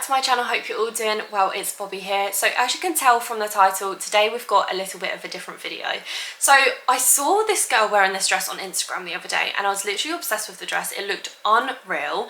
to my channel. Hope you're all doing well. It's Bobbi here. So as you can tell from the title, today we've got a little bit of a different video. So I saw this girl wearing this dress on Instagram the other day and I was literally obsessed with the dress. It looked unreal.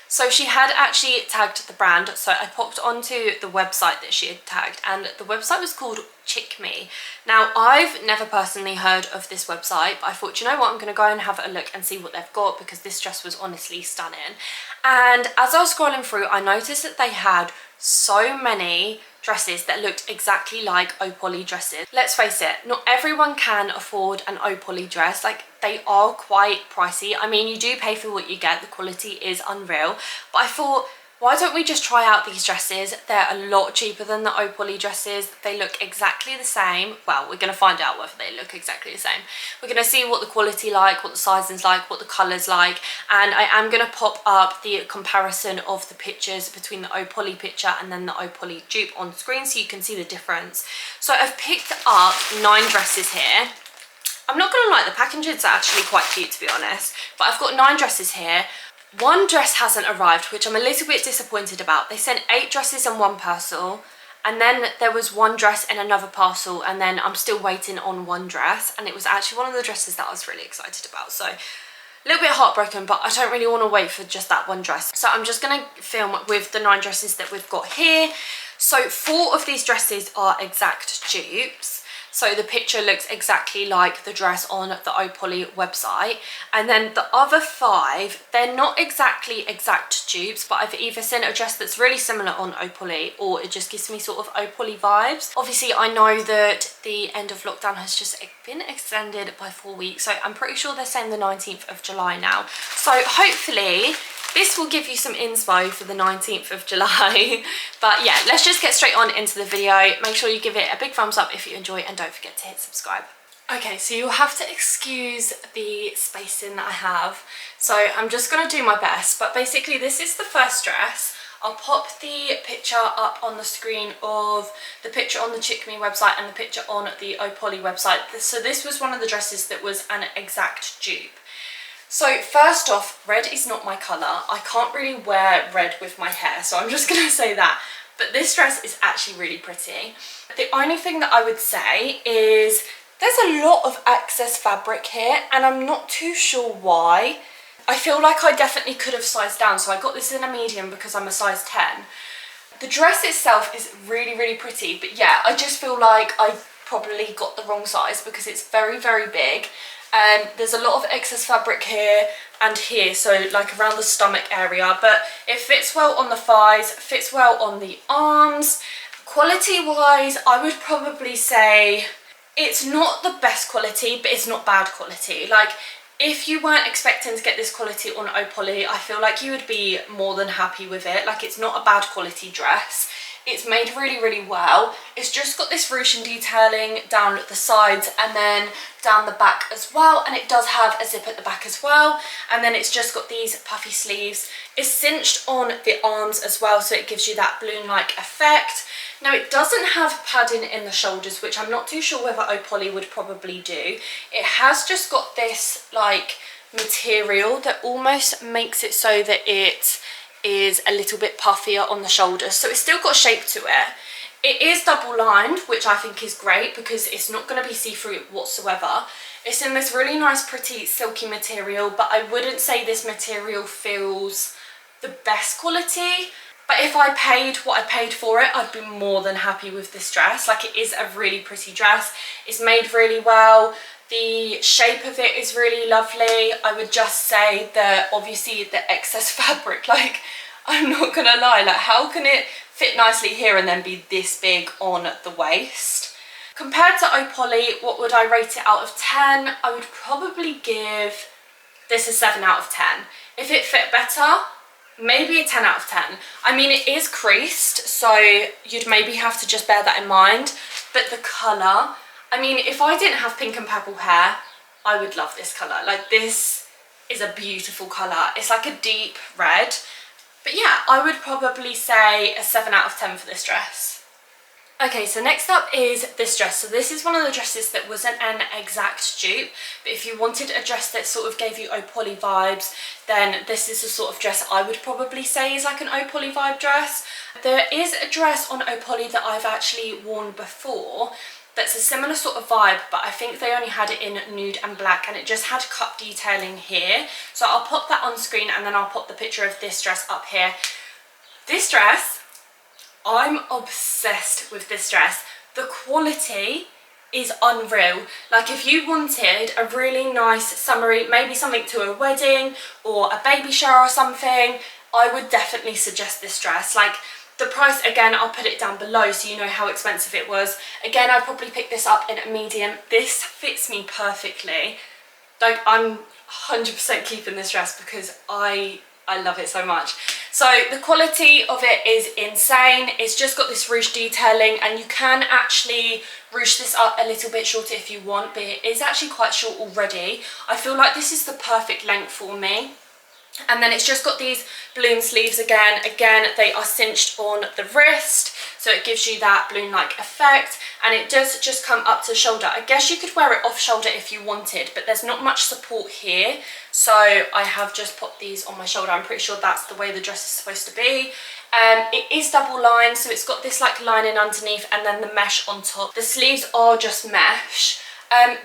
So she had actually tagged the brand, so I popped onto the website that she had tagged, and the website was called Chic Me. Now, I've never personally heard of this website, but I thought, you know what, I'm going to go and have a look and see what they've got, because this dress was honestly stunning. And as I was scrolling through, I noticed that they had so many dresses that looked exactly like Ohpolly dresses. Let's face it, not everyone can afford an Ohpolly dress. Like, they are quite pricey. I mean, you do pay for what you get, the quality is unreal, but I thought, why don't we just try out these dresses? They're a lot cheaper than the Ohpolly dresses. They look exactly the same. Well, we're going to find out whether they look exactly the same. We're going to see what the quality like, what the sizing's like, what the colour's like, and I am going to pop up the comparison of the pictures between the Ohpolly picture and then the Ohpolly dupe on screen so you can see the difference. So I've picked up 9 dresses here. I'm not going to lie, the packaging's actually quite cute, to be honest, but I've got 9 dresses here. One dress hasn't arrived, which I'm a little bit disappointed about. They sent 8 dresses in one parcel, and then there was 1 dress in another parcel, and then I'm still waiting on 1 dress, and it was actually one of the dresses that I was really excited about. So a little bit heartbroken, but I don't really want to wait for just that 1 dress. So I'm just going to film with the 9 dresses that we've got here. So 4 of these dresses are exact dupes. So the picture looks exactly like the dress on the Ohpolly website. And then the other 5, they're not exactly exact dupes, but I've either seen a dress that's really similar on Ohpolly, or it just gives me sort of Ohpolly vibes. Obviously, I know that the end of lockdown has just been extended by 4 weeks. So I'm pretty sure they're saying the 19th of July now. So hopefully this will give you some inspo for the 19th of July. But yeah, let's just get straight on into the video. Make sure you give it a big thumbs up if you enjoy, and don't forget to hit subscribe. Okay, so you'll have to excuse the spacing that I have. So I'm just gonna do my best, but basically this is the first dress. I'll pop the picture up on the screen of the picture on the Chic Me website and the picture on the Ohpolly website. So this was one of the dresses that was an exact dupe. So first off, red is not my colour. I can't really wear red with my hair, so I'm just going to say that. But this dress is actually really pretty. The only thing that I would say is there's a lot of excess fabric here, and I'm not too sure why. I feel like I definitely could have sized down, so I got this in a medium because I'm a size 10. The dress itself is really, really pretty, but yeah, I just feel like I probably got the wrong size because it's very, very big. There's a lot of excess fabric here and here, so like around the stomach area, but it fits well on the thighs, fits well on the arms. Quality wise, I would probably say it's not the best quality, but it's not bad quality. Like, if you weren't expecting to get this quality on Ohpolly, I feel like you would be more than happy with it. Like, it's not a bad quality dress. It's made really, really well. It's just got this ruched detailing down the sides and then down the back as well. And it does have a zip at the back as well. And then it's just got these puffy sleeves. It's cinched on the arms as well, so it gives you that balloon-like effect. Now, it doesn't have padding in the shoulders, which I'm not too sure whether Ohpolly would probably do. It has just got this, like, material that almost makes it so that it is a little bit puffier on the shoulders, so it's still got shape to it. It is double lined, which I think is great because it's not going to be see-through whatsoever. It's in this really nice, pretty, silky material, but I wouldn't say this material feels the best quality. But if I paid what I paid for it, I'd be more than happy with this dress. Like, it is a really pretty dress. It's made really well. The shape of it is really lovely. I would just say that obviously the excess fabric, like, I'm not gonna lie, like, how can it fit nicely here and then be this big on the waist? Compared to Ohpolly, what would I rate it out of 10? I would probably give this a 7 out of 10. If it fit better, maybe a 10 out of 10. I mean, it is creased, so you'd maybe have to just bear that in mind. But the colour, I mean, if I didn't have pink and purple hair, I would love this colour. Like, this is a beautiful colour. It's like a deep red. But yeah, I would probably say a 7 out of 10 for this dress. Okay, so next up is this dress. So this is one of the dresses that wasn't an exact dupe, but if you wanted a dress that sort of gave you Ohpolly vibes, then this is the sort of dress I would probably say is like an Ohpolly vibe dress. There is a dress on Ohpolly that I've actually worn before that's a similar sort of vibe, but I think they only had it in nude and black, and it just had cut detailing here. So I'll pop that on screen, and then I'll pop the picture of this dress up here. This dress, I'm obsessed with this dress. The quality is unreal. Like, if you wanted a really nice summery, maybe something to a wedding or a baby shower or something, I would definitely suggest this dress. Like, the price, again, I'll put it down below so you know how expensive it was. Again, I'd probably pick this up in a medium. This fits me perfectly. Like, I'm 100% keeping this dress because I love it so much. So the quality of it is insane. It's just got this ruched detailing, and you can actually ruche this up a little bit shorter if you want, but it is actually quite short already. I feel like this is the perfect length for me. And then it's just got these balloon sleeves again. Again, they are cinched on the wrist, so it gives you that balloon-like effect, and it does just come up to the shoulder. I guess you could wear it off shoulder if you wanted, but there's not much support here, so I have just put these on my shoulder. I'm pretty sure that's the way the dress is supposed to be. It is double lined, so it's got this like lining underneath and then the mesh on top. The sleeves are just mesh.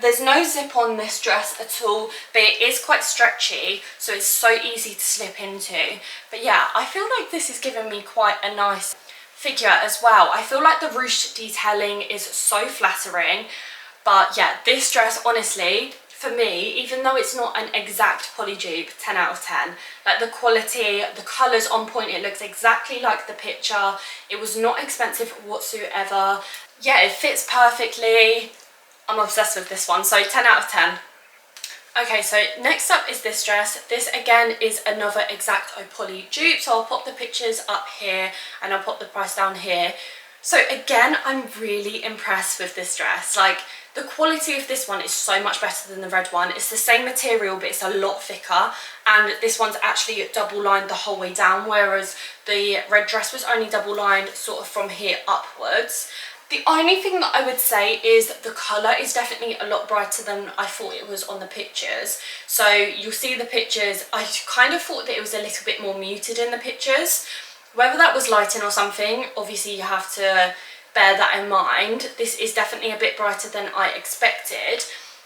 There's no zip on this dress at all, but it is quite stretchy, so it's so easy to slip into. But yeah, I feel like this is giving me quite a nice figure as well. I feel like the ruched detailing is so flattering. But yeah, this dress, honestly, for me, even though it's not an exact poly dupe, 10 out of 10. Like, the quality, the colours on point, it looks exactly like the picture. It was not expensive whatsoever. Yeah, it fits perfectly. I'm obsessed with this one, so 10 out of 10. Okay, so next up is this dress. This again is another exact Ohpolly dupe, so I'll pop the pictures up here and I'll pop the price down here. So again, I'm really impressed with this dress. Like, the quality of this one is so much better than the red one. It's the same material, but it's a lot thicker, and this one's actually double lined the whole way down, whereas the red dress was only double lined sort of from here upwards. The only thing that I would say is the colour is definitely a lot brighter than I thought it was on the pictures. So you'll see the pictures, I kind of thought that it was a little bit more muted in the pictures. Whether that was lighting or something, obviously you have to bear that in mind. This is definitely a bit brighter than I expected.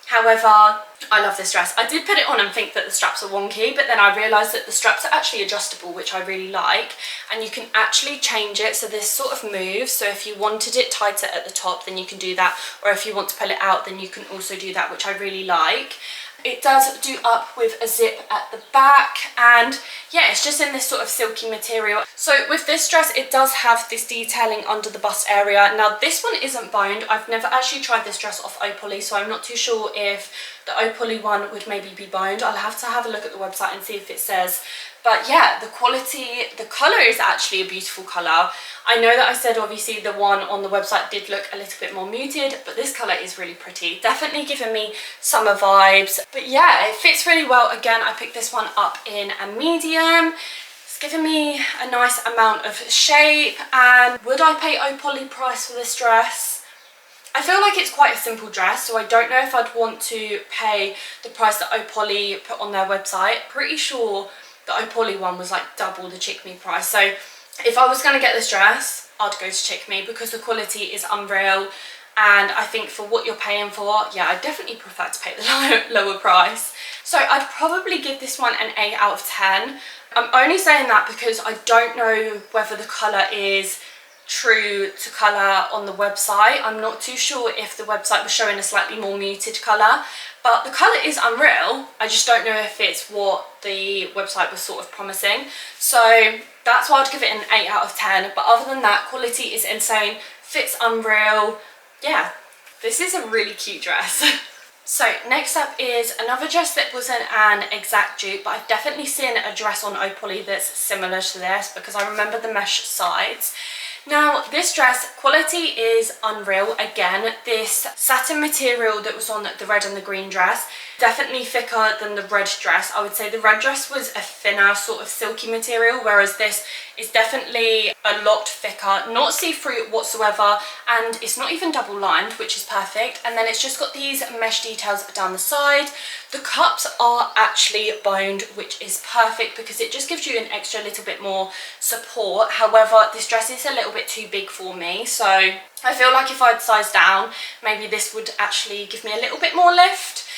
However, I love this dress. I did put it on and think that the straps are wonky, but then I realised that the straps are actually adjustable, which I really like, and you can actually change it so this sort of moves. So if you wanted it tighter at the top, then you can do that, or if you want to pull it out, then you can also do that, which I really like. It does do up with a zip at the back, and yeah, it's just in this sort of silky material. So with this dress, it does have this detailing under the bust area. Now this one isn't boned. I've never actually tried this dress off Ohpolly, so I'm not too sure if the Ohpolly one would maybe be boned. I'll have to have a look at the website and see if it says. But yeah, the quality, the colour is actually a beautiful colour. I know that I said obviously the one on the website did look a little bit more muted, but this colour is really pretty. Definitely giving me summer vibes. But yeah, it fits really well. Again, I picked this one up in a medium. It's giving me a nice amount of shape. And would I pay Ohpolly price for this dress? I feel like it's quite a simple dress, so I don't know if I'd want to pay the price that Ohpolly put on their website. Pretty sure the Ohpolly one was like double the Chicme price. So if I was going to get this dress, I'd go to Chicme because the quality is unreal. And I think for what you're paying for, yeah, I definitely prefer to pay the lower price. So I'd probably give this one an 8 out of 10. I'm only saying that because I don't know whether the colour is true to colour on the website. I'm not too sure if the website was showing a slightly more muted colour, but the colour is unreal. I just don't know if it's what the website was sort of promising. So that's why I'd give it an 8 out of 10. But other than that, quality is insane, fits unreal. Yeah, this is a really cute dress. So next up is another dress that wasn't an exact dupe, but I've definitely seen a dress on Ohpolly that's similar to this because I remember the mesh sides. Now this dress, quality is unreal. Again, this satin material that was on the red and the green dress, definitely thicker than the red dress. I would say the red dress was a thinner sort of silky material, whereas this is definitely a lot thicker, not see-through whatsoever, and it's not even double lined, which is perfect. And then it's just got these mesh details down the side. The cups are actually boned, which is perfect because it just gives you an extra little bit more support. However, this dress is a little bit too big for me, so I feel like if I'd sized down, maybe this would actually give me a little bit more lift.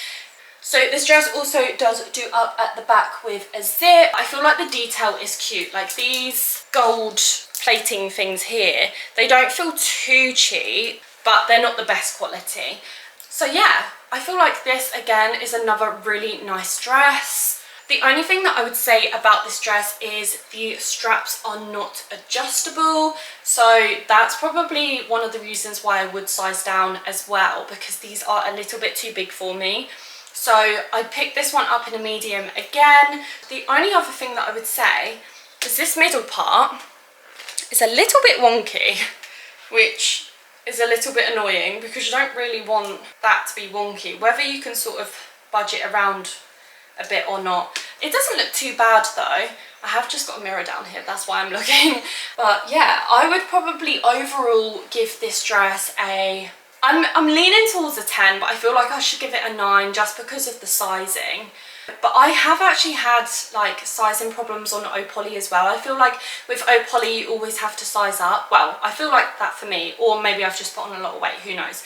So this dress also does do up at the back with a zip. I feel like the detail is cute. Like these gold plating things here, they don't feel too cheap, but they're not the best quality. So yeah, I feel like this again is another really nice dress. The only thing that I would say about this dress is the straps are not adjustable. So that's probably one of the reasons why I would size down as well, because these are a little bit too big for me. So I picked this one up in a medium again. The only other thing that I would say is this middle part is a little bit wonky, which is a little bit annoying because you don't really want that to be wonky, whether you can sort of budget around a bit or not. It doesn't look too bad though. I have just got a mirror down here, that's why I'm looking. But yeah, I would probably overall give this dress a... I'm leaning towards a 10, but I feel like I should give it a 9 just because of the sizing. But I have actually had like sizing problems on Ohpolly as well. I feel like with Ohpolly you always have to size up. Well, I feel like that for me, or maybe I've just put on a lot of weight, who knows.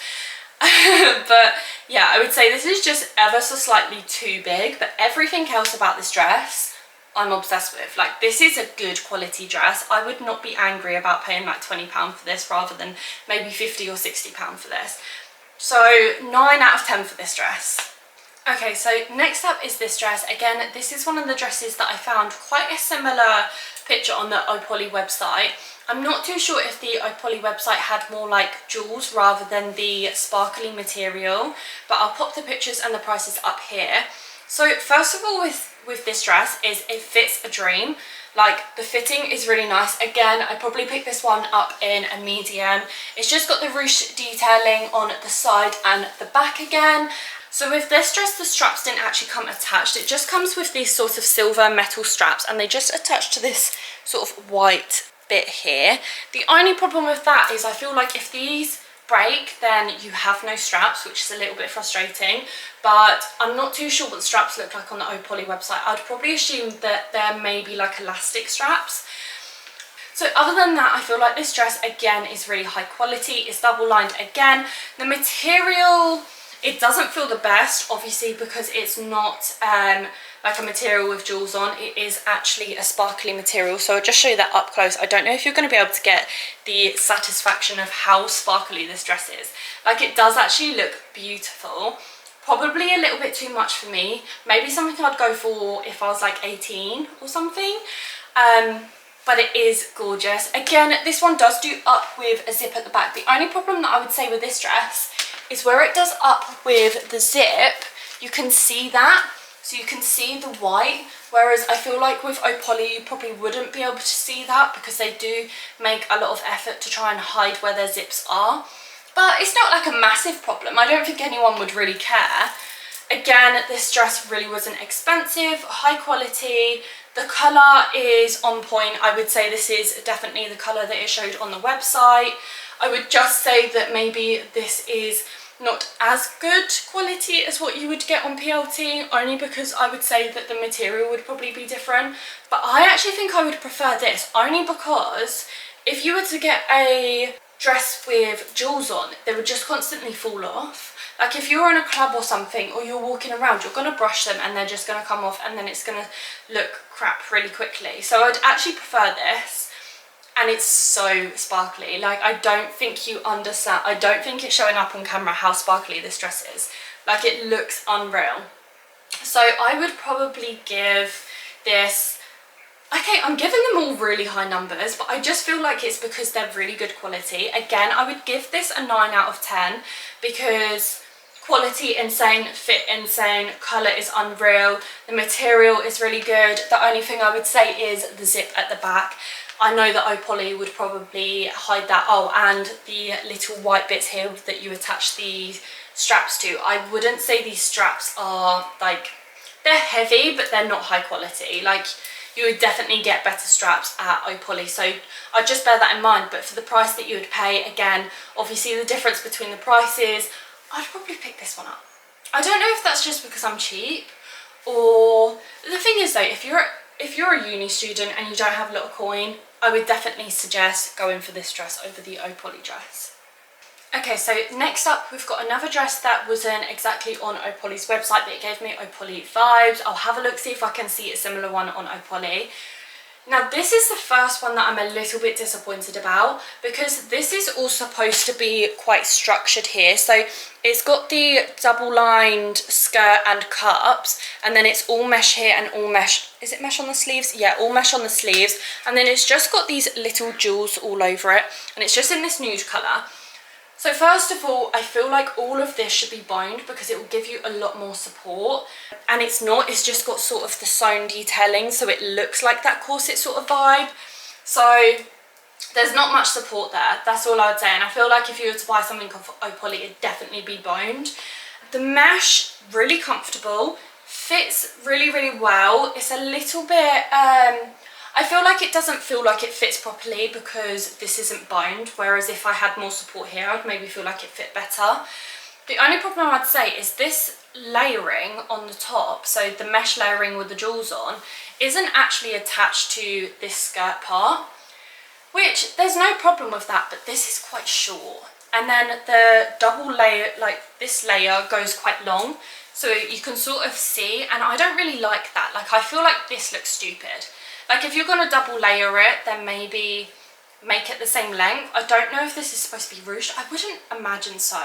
But yeah, I would say this is just ever so slightly too big, but everything else about this dress I'm obsessed with. Like this is a good quality dress. I would not be angry about paying like £20 for this rather than maybe £50 or £60 for this. So 9 out of 10 for this dress. Okay, so next up is this dress. Again, this is one of the dresses that I found quite a similar picture on the Ohpolly website. I'm not too sure if the Ohpolly website had more like jewels rather than the sparkly material, but I'll pop the pictures and the prices up here. So first of all with this dress is it fits a dream. Like the fitting is really nice. Again, I probably picked this one up in a medium. It's just got the ruched detailing on the side and the back again. So with this dress, the straps didn't actually come attached. It just comes with these sort of silver metal straps and they just attach to this sort of white bit here. The only problem with that is I feel like if these break, then you have no straps, which is a little bit frustrating. But I'm not too sure what the straps look like on the Ohpolly website. I'd probably assume that they're maybe like elastic straps. So other than that, I feel like this dress again is really high quality. It's double lined again. The material, it doesn't feel the best, obviously, because it's not like a material with jewels on. It is actually a sparkly material. So I'll just show you that up close. I don't know if you're going to be able to get the satisfaction of how sparkly this dress is. Like it does actually look beautiful. Probably a little bit too much for me. Maybe something I'd go for if I was like 18 or something. But it is gorgeous. Again, this one does do up with a zip at the back. The only problem that I would say with this dress is where it does up with the zip, you can see that. So you can see the white, whereas I feel like with Ohpolly you probably wouldn't be able to see that because they do make a lot of effort to try and hide where their zips are. But it's not like a massive problem. I don't think anyone would really care. Again, this dress really wasn't expensive, high quality. The colour is on point. I would say this is definitely the colour that it showed on the website. I would just say that maybe this is not as good quality as what you would get on PLT, only because I would say that the material would probably be different. But I actually think I would prefer this, only because if you were to get a dress with jewels on, they would just constantly fall off. Like if you're in a club or something, or you're walking around, you're going to brush them and they're just going to come off and then it's going to look crap really quickly. So I'd actually prefer this. And it's so sparkly. Like I don't think you understand, I don't think it's showing up on camera how sparkly this dress is. Like it looks unreal. So I would probably give this, okay, I'm giving them all really high numbers, but I just feel like it's because they're really good quality. Again, I would give this a 9 out of 10 because Quality insane, fit insane, colour is unreal, the material is really good. The only thing I would say is the zip at the back. I know that Ohpolly would probably hide that. Oh, and the little white bits here that you attach the straps to. I wouldn't say these straps are like, they're heavy, but they're not high quality. Like, you would definitely get better straps at Ohpolly, so I'd just bear that in mind. But for the price that you would pay, again, obviously the difference between the prices, I'd probably pick this one up. I don't know if that's just because I'm cheap, or the thing is though, if you're a uni student and you don't have a lot of coin, I would definitely suggest going for this dress over the Ohpolly dress. Okay, so next up we've got another dress that wasn't exactly on Ohpolly's website, but it gave me Ohpolly vibes. I'll have a look, see if I can see a similar one on Ohpolly. Now this is the first one that I'm a little bit disappointed about, because this is all supposed to be quite structured here. So it's got the double lined skirt and cups, and then it's all mesh here and all mesh. Is it mesh on the sleeves? Yeah, all mesh on the sleeves. And then it's just got these little jewels all over it, and it's just in this nude colour. So first of all, I feel like all of this should be boned because it will give you a lot more support, and it's not, it's just got sort of the sewn detailing, so it looks like that corset sort of vibe. So there's not much support there, that's all I would say. And I feel like if you were to buy something off Ohpolly, it'd definitely be boned. The mesh, really comfortable, fits really, really well. It's a little bit, I feel like it doesn't feel like it fits properly because this isn't boned, whereas if I had more support here, I'd maybe feel like it fit better. The only problem I'd say is this layering on the top, so the mesh layering with the jewels on, isn't actually attached to this skirt part, which there's no problem with that, but this is quite short. And then the double layer, like this layer goes quite long, so you can sort of see, and I don't really like that. Like, I feel like this looks stupid. Like, if you're going to double layer it, then maybe make it the same length. I don't know if this is supposed to be ruched. I wouldn't imagine so,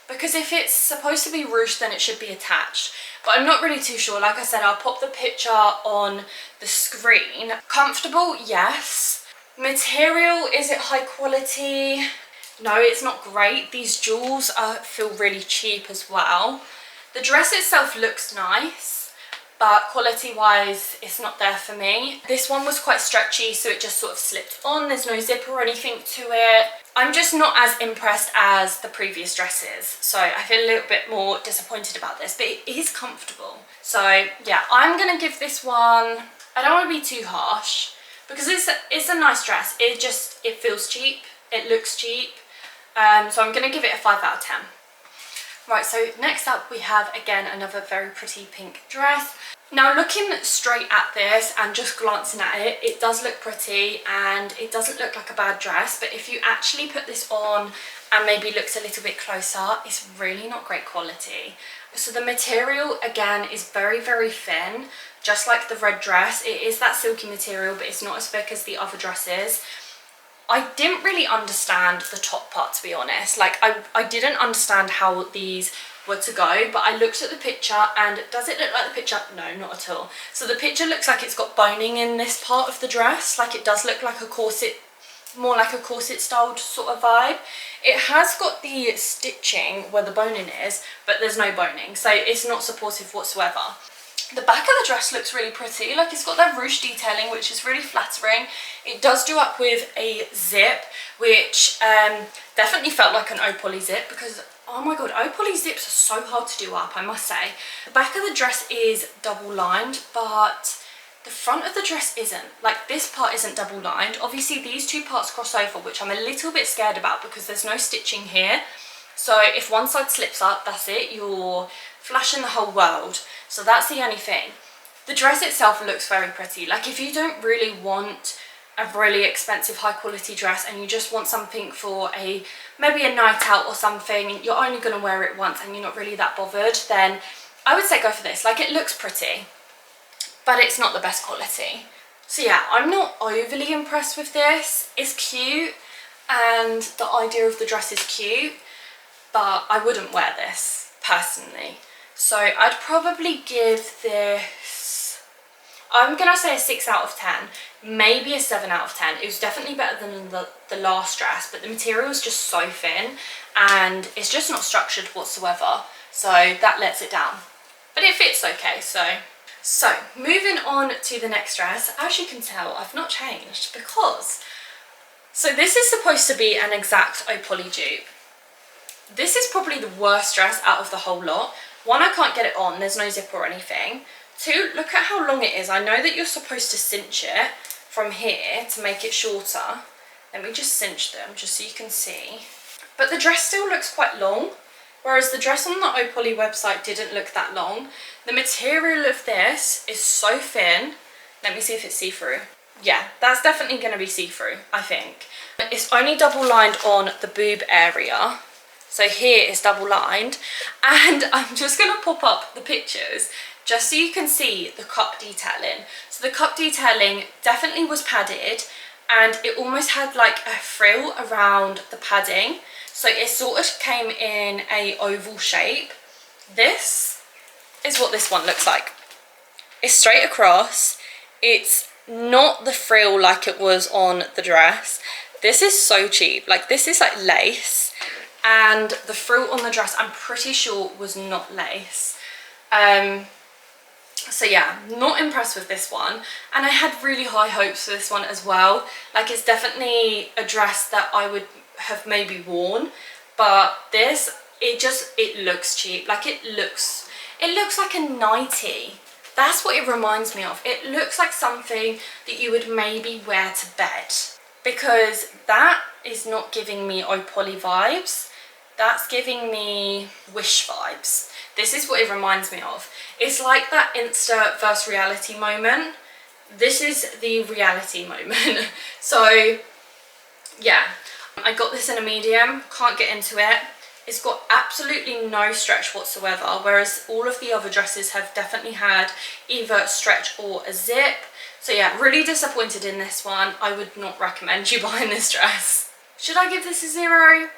because if it's supposed to be ruched, then it should be attached. But I'm not really too sure. Like I said, I'll pop the picture on the screen. Comfortable, yes. Material, is it high quality? No, it's not great. These jewels feel really cheap as well. The dress itself looks nice, but quality wise it's not there for me. This one was quite stretchy, so it just sort of slipped on. There's no zip or anything to it. I'm just not as impressed as the previous dresses, so I feel a little bit more disappointed about this, but it is comfortable. So yeah, I'm gonna give this one, I don't want to be too harsh because it's a nice dress. It feels cheap, it looks cheap, so I'm gonna give it a 5 out of 10. Right, so next up we have again another very pretty pink dress. Now, looking straight at this and just glancing at it, it does look pretty and it doesn't look like a bad dress, but if you actually put this on and maybe looks a little bit closer, it's really not great quality. So the material again is very, very thin, just like the red dress. It is that silky material, but it's not as thick as the other dresses. I didn't really understand the top part, to be honest. Like, I didn't understand how these were to go, but I looked at the picture, and does it look like the picture? No, not at all. So the picture looks like it's got boning in this part of the dress. Like, it does look like a corset, more like a corset styled sort of vibe. It has got the stitching where the boning is, but there's no boning, so it's not supportive whatsoever. The back of the dress looks really pretty. Like, it's got that ruched detailing, which is really flattering. It does do up with a zip, which definitely felt like an Ohpolly zip, because oh my god, Ohpolly zips are so hard to do up, I must say. The back of the dress is double lined, but the front of the dress isn't. Like, this part isn't double lined. Obviously these two parts cross over, which I'm a little bit scared about because there's no stitching here. So if one side slips up, that's it, you're flashing the whole world. So that's the only thing. The dress itself looks very pretty. Like, if you don't really want a really expensive high quality dress and you just want something for maybe a night out or something, you're only going to wear it once and you're not really that bothered, then I would say go for this. Like, it looks pretty, but it's not the best quality. So yeah, I'm not overly impressed with this. It's cute and the idea of the dress is cute, but I wouldn't wear this personally. So I'd probably give this, I'm gonna say a 6 out of 10, maybe a 7 out of 10. It was definitely better than the last dress, but the material is just so thin and it's just not structured whatsoever. so that lets it down. But it fits okay, So moving on to the next dress. As you can tell, I've not changed because, so this is supposed to be an exact Ohpolly dupe. This is probably the worst dress out of the whole lot. One, I can't get it on, there's no zip or anything. Two, look at how long it is. I know that you're supposed to cinch it from here to make it shorter. Let me just cinch them just so you can see. But the dress still looks quite long, whereas the dress on the Ohpolly website didn't look that long. The material of this is so thin. Let me see if it's see-through. Yeah, that's definitely going to be see-through, I think. It's only double lined on the boob area. So here it's double lined, and I'm just going to pop up the pictures just so you can see the cup detailing. So the cup detailing definitely was padded, and it almost had like a frill around the padding. So it sort of came in a oval shape. This is what this one looks like. It's straight across. It's not the frill like it was on the dress. This is so cheap. Like, this is like lace, and the frill on the dress I'm pretty sure was not lace. So yeah, not impressed with this one, and I had really high hopes for this one as well. Like, it's definitely a dress that I would have maybe worn, but this, it looks cheap. Like, it looks like a nightie. That's what it reminds me of. It looks like something that you would maybe wear to bed, because that is not giving me Ohpolly vibes. That's giving me Wish vibes. This is what it reminds me of. It's like that Insta versus reality moment. This is the reality moment. So yeah, I got this in a medium, can't get into it. It's got absolutely no stretch whatsoever, whereas all of the other dresses have definitely had either stretch or a zip. So yeah, really disappointed in this one. I would not recommend you buying this dress. Should I give this a 0?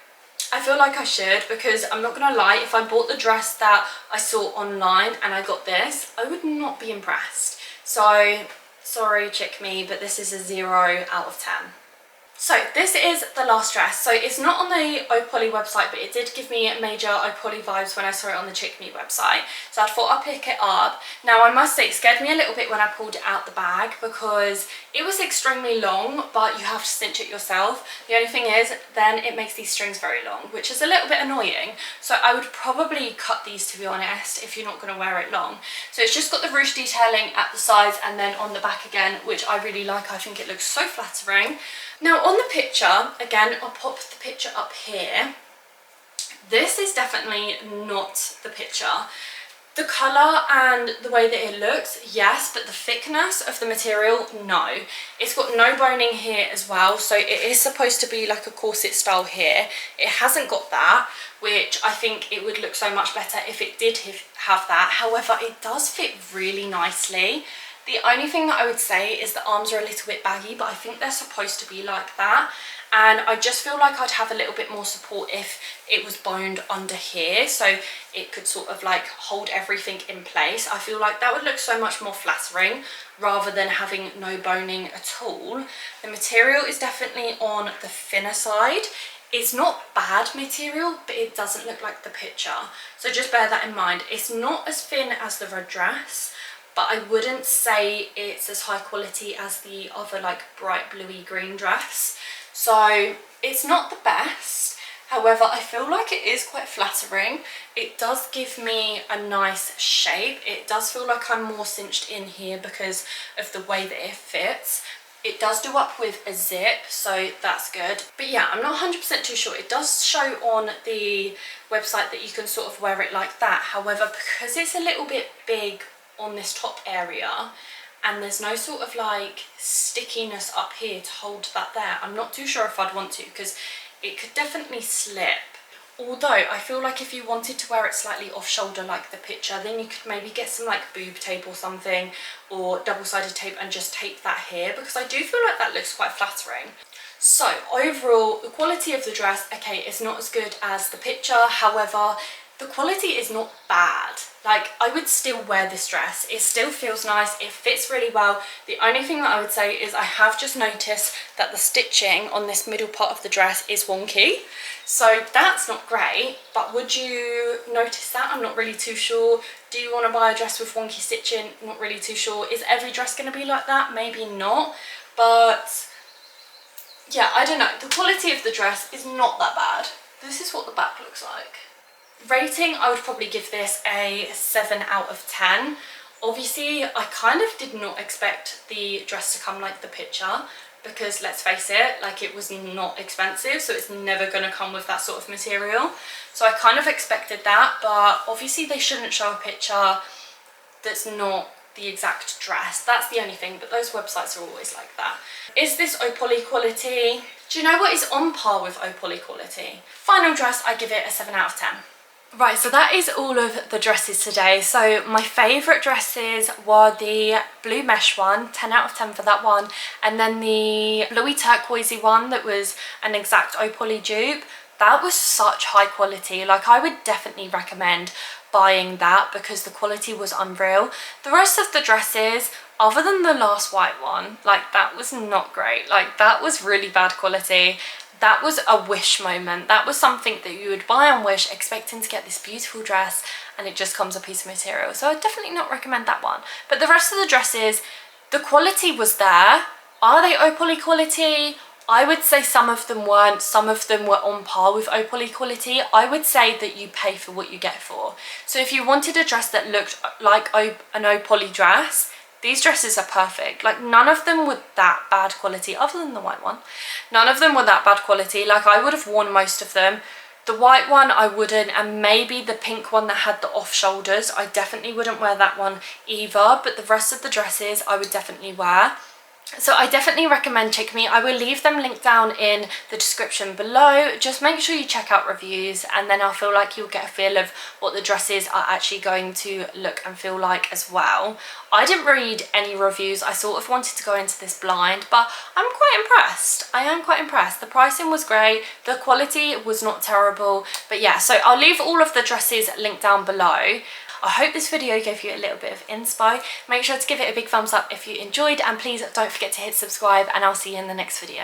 I feel like I should, because I'm not gonna lie, if I bought the dress that I saw online and I got this, I would not be impressed. So sorry, Chic Me, but this is a 0 out of 10. So this is the last dress. So it's not on the Ohpolly website, but it did give me major Ohpolly vibes when I saw it on the Chic Me website. So I thought I'd pick it up. Now, I must say, it scared me a little bit when I pulled it out the bag, because it was extremely long, but you have to cinch it yourself. The only thing is, then it makes these strings very long, which is a little bit annoying. So I would probably cut these, to be honest, if you're not going to wear it long. So it's just got the ruched detailing at the sides and then on the back again, which I really like. I think it looks so flattering. Now, on the picture, again, I'll pop the picture up here. This is definitely not the picture. The colour and the way that it looks, yes, but the thickness of the material, no. It's got no boning here as well, so it is supposed to be like a corset style here. It hasn't got that, which I think it would look so much better if it did have that. However, it does fit really nicely. The only thing that I would say is the arms are a little bit baggy, but I think they're supposed to be like that. And I just feel like I'd have a little bit more support if it was boned under here, so it could sort of like hold everything in place. I feel like that would look so much more flattering rather than having no boning at all. The material is definitely on the thinner side. It's not bad material, but it doesn't look like the picture. So just bear that in mind. It's not as thin as the red dress, but I wouldn't say it's as high quality as the other like bright bluey green dress. So it's not the best. However, I feel like it is quite flattering. It does give me a nice shape. It does feel like I'm more cinched in here because of the way that it fits. It does do up with a zip, so that's good. But yeah, I'm not 100% too sure. It does show on the website that you can sort of wear it like that. However, because it's a little bit big on this top area and there's no sort of like stickiness up here to hold that there, I'm not too sure if I'd want to, because it could definitely slip. Although I feel like if you wanted to wear it slightly off shoulder like the picture, then you could maybe get some like boob tape or something, or double-sided tape, and just tape that here, because I do feel like that looks quite flattering. So overall, the quality of the dress, okay, is not as good as the picture. However, the quality is not bad. Like, I would still wear this dress. It still feels nice, it fits really well. The only thing that I would say is I have just noticed that the stitching on this middle part of the dress is wonky. So that's not great, but would you notice that? I'm not really too sure. Do you want to buy a dress with wonky stitching? Not really too sure. Is every dress going to be like that? Maybe not, but yeah, I don't know. The quality of the dress is not that bad. This is what the back looks like. Rating, I would probably give this a 7 out of 10. Obviously, I kind of did not expect the dress to come like the picture, because let's face it, like, it was not expensive, so it's never going to come with that sort of material. So I kind of expected that, but obviously they shouldn't show a picture that's not the exact dress. That's the only thing, but those websites are always like that. Is this Ohpolly quality? Do you know what is on par with Ohpolly quality? Final dress, I give it a 7 out of 10. Right, so that is all of the dresses today. So my favourite dresses were the blue mesh one, 10 out of 10 for that one, and then the bluey turquoisey one that was an exact Ohpolly dupe. That was such high quality. Like, I would definitely recommend buying that because the quality was unreal. The rest of the dresses, other than the last white one, like, that was not great. Like, that was really bad quality. That was a Wish moment. That was something that you would buy on Wish expecting to get this beautiful dress, and it just comes a piece of material. So I'd definitely not recommend that one. But the rest of the dresses, the quality was there. Are they Ohpolly quality? I would say some of them weren't. Some of them were on par with Ohpolly quality. I would say that you pay for what you get for. So if you wanted a dress that looked like an Ohpolly dress, these dresses are perfect. Like, none of them were that bad quality, other than the white one. None of them were that bad quality. Like, I would have worn most of them. The white one I wouldn't, and maybe the pink one that had the off shoulders, I definitely wouldn't wear that one either, but the rest of the dresses I would definitely wear. So I definitely recommend Chicme. I will leave them linked down in the description below. Just make sure you check out reviews, and then I feel like you'll get a feel of what the dresses are actually going to look and feel like as well. I didn't read any reviews. I sort of wanted to go into this blind, but I'm quite impressed. I am quite impressed. The pricing was great. The quality was not terrible. But yeah, so I'll leave all of the dresses linked down below. I hope this video gave you a little bit of inspo. Make sure to give it a big thumbs up if you enjoyed, and please don't forget to hit subscribe, and I'll see you in the next video.